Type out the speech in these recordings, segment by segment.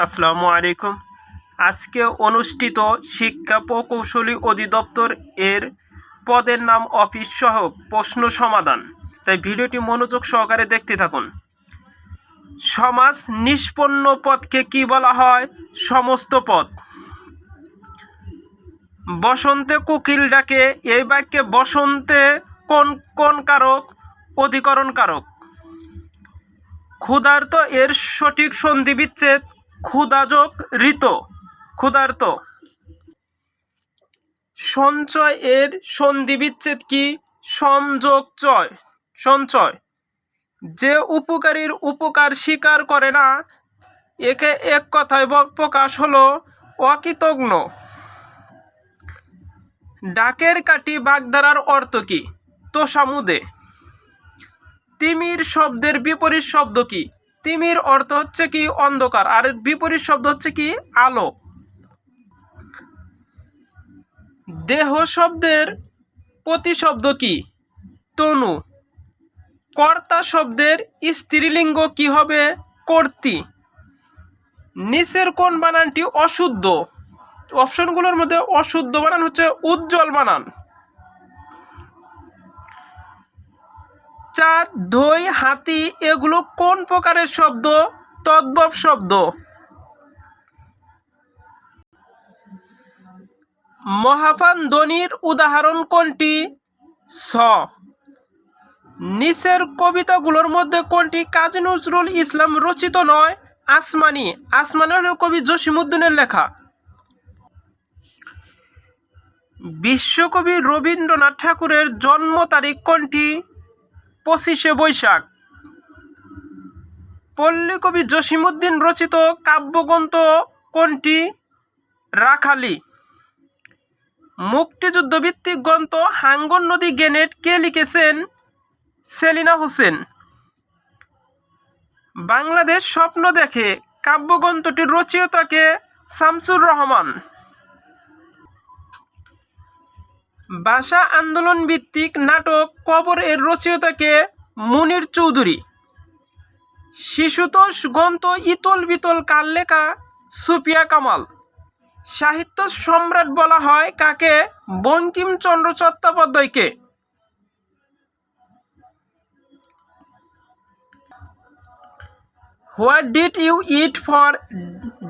আসসালামু আলাইকুম। আজকে অনুষ্ঠিত শিক্ষা প্রকৌশলী অধিদপ্তর এর পদের নাম অফিস সহায়ক প্রশ্ন সমাধান। তাই ভিডিওটি মনোযোগ সহকারে দেখতে থাকুন। সমাস নিষ্পন্ন পদকে কি বলা হয়? সমস্ত পদ। বসন্তে কোকিল ডাকে, এই বাক্যে বসন্তে কোন কোন কারক? অধিকরণ কারক। ক্ষুধার্ত এর সঠিক সন্ধি বিচ্ছেদ ক্ষুধাযোগ ঋত, ক্ষুধার্ত। সঞ্চয় এর সন্ধি বিচ্ছেদ কি? সমযোগ চয়, সঞ্চয়। যে উপকারীর উপকার স্বীকার করে না, একে এক কথায় প্রকাশ হলো অকৃতজ্ঞ। ডাকের কাঠি বাগধারার অর্থ কি? তোষামুদে। তিমির শব্দের বিপরীত শব্দ কি? তিমির অর্থ হচ্ছে কি? অন্ধকার, আর বিপরীত শব্দ হচ্ছে কি? আলো। দেহ শব্দের প্রতিশব্দ কি? তনু। কর্তা শব্দের স্ত্রীলিঙ্গ কি হবে? কর্তী। নিচের কোন বানানটি অশুদ্ধ? অপশনগুলোর মধ্যে অশুদ্ধ বানান হচ্ছে উজ্জ্বল বানান। চাঁদ, দই, হাতি এগুলো কোন প্রকারের শব্দ? তদ্ভব শব্দ। মহাপান ধ্বনির উদাহরণ কোনটি? স। নিচের কবিতাগুলোর মধ্যে কোনটি কাজী নজরুল ইসলাম রচিত নয়? আসমানি। আসমানি হল কবি জসিমউদ্দিনের লেখা। বিশ্বকবি রবীন্দ্রনাথ ঠাকুরের জন্ম তারিখ কোনটি? 25শে বৈশাখ। পল্লীকবি জসিমউদ্দিন রচিত কাব্যগ্রন্থ কোনটি? রাখালি। মুক্তিযুদ্ধ ভিত্তিক গ্রন্থ হাঙ্গর নদী গ্রেনেড কে লিখেছেন? সেলিনা হোসেন। বাংলাদেশ স্বপ্ন দেখে কাব্যগ্রন্থটির রচয়িতাকে? শামসুর রহমান। ভাষা আন্দোলন ভিত্তিক নাটক কবর এর রচয়িতাকে? মুনির চৌধুরী। শিশুতোষ গ্রন্থ ইতল বিতল কার লেখা? সুফিয়া কামাল। সাহিত্য সম্রাট বলা হয় কাকে? বঙ্কিমচন্দ্র চট্টোপাধ্যায়কে। What did you eat for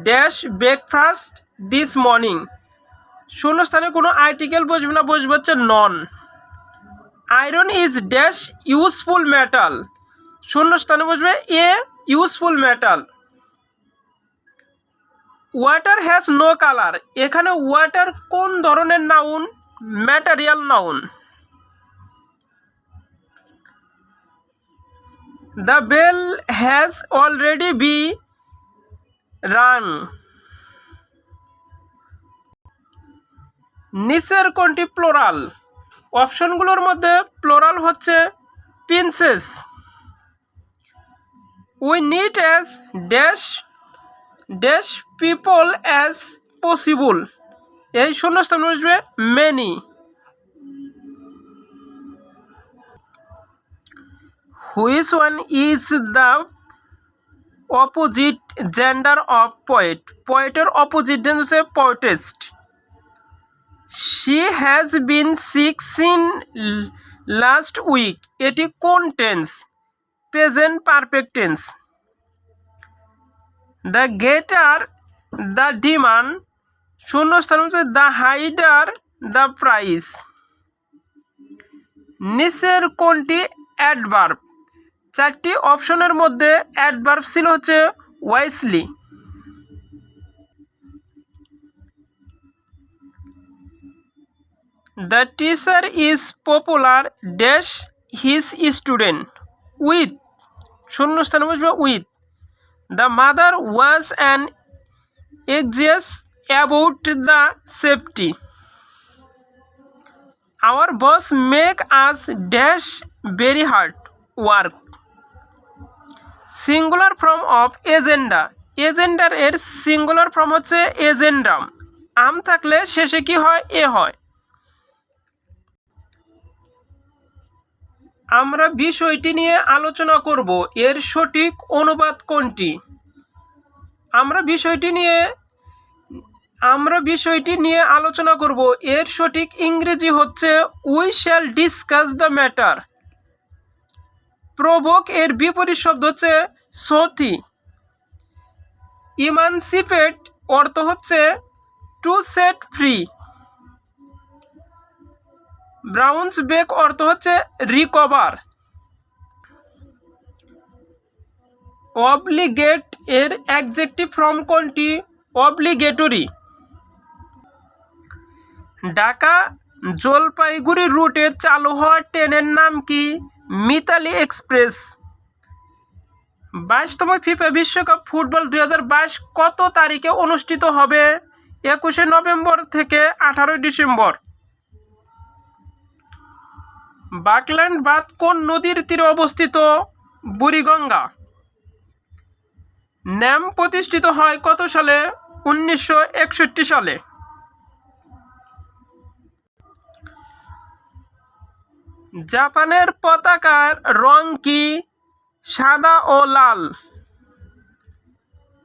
dash breakfast this morning? শূন্যস্থানে কোনো আর্টিকেল বসবে না, বসবে হচ্ছে none. Iron is dash useful metal? শূন্যস্থানে বসবে a useful metal. Water has no colour, এখানে ওয়াটার কোন ধরনের noun? Material noun. The bell has already be rang. নিচের কোনটি প্লোরাল? অপশনগুলোর মধ্যে প্লোরাল হচ্ছে princess. We need as dash dash people as possible, এই শূন্যস্থান বসবে many. Which one is the opposite gender of poet? পোয়েটের অপোজিট জেন্ডার হচ্ছে poetess. She has been sick since last week, এটি কোন tense? Present perfect tense. The greater the demand, শূন্যস্থান হচ্ছে the হাইডার the price. নিচের কোনটি অ্যাডভার্ব? চারটি অপশনের মধ্যে অ্যাডভার্ব ছিল হচ্ছে wisely. The teacher is popular dash his student with, শূন্যস্থানে বসবে with. The mother was an anxious about the safety. Our boss make us dash very hard work. Singular form of agenda, এজেন্ডার এর singular form হচ্ছে agendum. আম থাকলে শেষে কি হয়? এ হয়। আমরা বিষয়টি নিয়ে আলোচনা করব, এর সঠিক অনুবাদ কোনটি? আমরা বিষয়টি নিয়ে আলোচনা করব। এর সঠিক ইংরেজি হচ্ছে we shall discuss the matter. Provoke এর বিপরীত শব্দ হচ্ছে সথি। ইমানসিপেট অর্থ হচ্ছে to set free. Bounce back অর্থ হচ্ছে রিকভার। অব্লিগেট এর অ্যাডজেক্টিভ ফর্ম কোনটি? অব্লিগেটরি। ঢাকা জলপাইগুড়ি রুটে চালু হওয়া ট্রেনের নাম কি? মিতালি এক্সপ্রেস। 22তম ফিফা বিশ্বকাপ ফুটবল 2022 কত তারিখে অনুষ্ঠিত হবে? 21শে নভেম্বর থেকে 18 ডিসেম্বর। বাকল্যান্ড বাঁধ কোন নদীর তীরে অবস্থিত? বুড়িগঙ্গা। ন্যাম প্রতিষ্ঠিত হয় কত সালে? 1961 সালে। জাপানের পতাকার রং কি? সাদা ও লাল।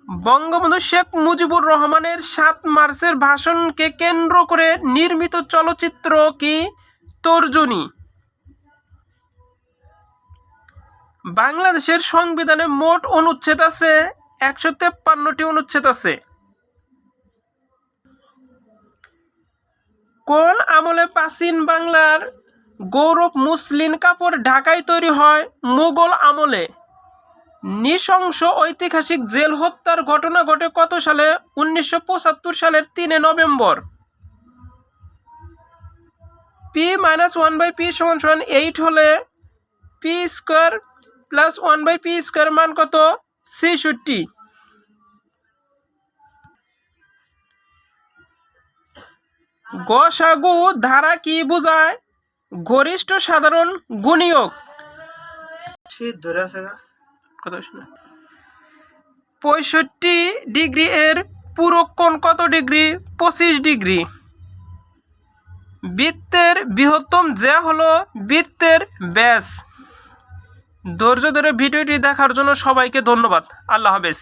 বঙ্গবন্ধু শেখ মুজিবুর রহমানের 7 মার্চের ভাষণকে কেন্দ্র করে নির্মিত চলচ্চিত্র কি? তর্জনী। বাংলাদেশের সংবিধানে মোট অনুচ্ছেদ আছে 153টি অনুচ্ছেদ আছে। কোন আমলে প্রাচীন বাংলার গৌরব মুসলিন কাপড় ঢাকায় তৈরি হয়? মুঘল আমলে। নৃশংস ঐতিহাসিক জেল হত্যার ঘটনা ঘটে কত সালে? 1975 সালের 3 নভেম্বর। p-1/p = 8 হলে p² + 1/p² মান কত? 66। গসাগু ধারা কি বোঝায়? গরিষ্ঠ সাধারণ গুণিয়ক। 65 ডিগ্রি এর পূরক কোণ কত ডিগ্রি? 25 ডিগ্রি। বৃত্তের বৃহত্তম জ্যা হলো বৃত্তের ব্যাস। ধৈর্য ধরে ভিডিওটি দেখার জন্য সবাইকে ধন্যবাদ। আল্লাহ হাফেজ।